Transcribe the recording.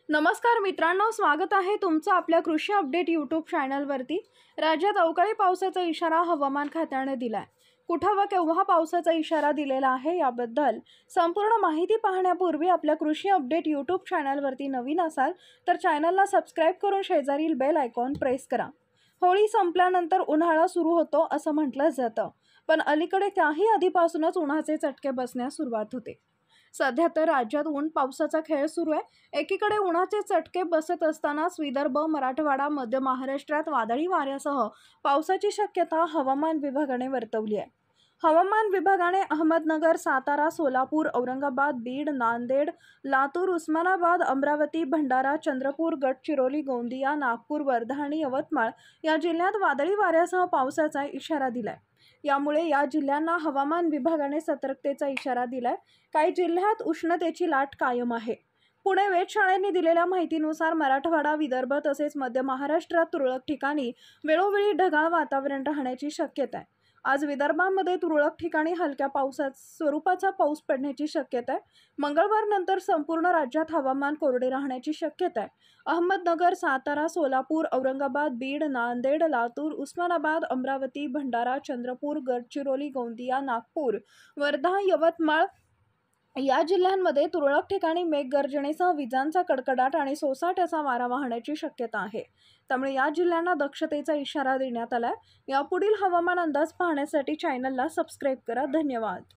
नमस्कार मित्रांनो, स्वागत आहे तुमचं आपल्या कृषी अपडेट यूट्यूब चॅनलवरती। राज्यात अवकाळी पावसाचा इशारा हवामान खात्याने दिलाय। कुठं व केव्हा पावसाचा इशारा दिलेला आहे याबद्दल संपूर्ण माहिती पाहण्यापूर्वी आपल्या कृषी अपडेट यूट्यूब चॅनलवरती नवीन असाल तर चॅनलला सबस्क्राइब करून शेजारील बेल आयकॉन प्रेस करा। होळी संपल्यानंतर उन्हाळा सुरू होतो असं म्हटलं जातं, पण अलीकडे त्याही आधीपासूनच उन्हाचे चटके बसण्यास सुरुवात होते। सध्या तर राज्यात ऊन पावसाचा खेळ सुरू आहे। एकीकडे उन्हाचे चटके बसत असतानाच विदर्भ, मराठवाडा, मध्य महाराष्ट्रात वादळी वाऱ्यासह पावसाची शक्यता हवामान विभागाने वर्तवली आहे। हवामान विभागाने अहमदनगर, सातारा, सोलापूर, औरंगाबाद, बीड, नांदेड, लातूर, उस्मानाबाद, अमरावती, भंडारा, चंद्रपूर, गडचिरोली, गोंदिया, नागपूर, वर्धा आणि यवतमाळ या जिल्ह्यात वादळी वाऱ्यासह पावसाचा इशारा दिलाय। यामुळे या जिल्ह्यांना हवामान विभागाने सतर्कतेचा इशारा दिलाय। काही जिल्ह्यात उष्णतेची लाट कायम आहे। पुणे वेधशाळेने दिलेल्या माहितीनुसार मराठवाडा, विदर्भ तसेच मध्य महाराष्ट्रात तुरळक ठिकाणी वेळोवेळी ढगाळ वातावरण राहण्याची शक्यता आहे। आज विदर्भामध्ये तुरळक ठिकाणी हलक्या स्वरूपाचा पाऊस पडण्याची शक्यता आहे। मंगळवारनंतर संपूर्ण राज्यात हवामान कोरडे राहण्याची शक्यता आहे। अहमदनगर, सातारा, सोलापूर, औरंगाबाद, बीड, नांदेड, लातूर, उस्मानाबाद, अमरावती, भंडारा, चंद्रपूर, गडचिरोली, गोंदिया, नागपूर, वर्धा, यवतमाळ या जिल्ह्यांमध्ये तुरळक ठिकाणी मेघगर्जनेसह विजांचा कडकडाट आणि सोसाट्याचा वारा वाहण्याची शक्यता आहे। त्यामुळे या जिल्ह्यांना दक्षतेचा इशारा देण्यात आलाय। यापुढील हवामान अंदाज पाहण्यासाठी चॅनलला सबस्क्राइब करा। धन्यवाद।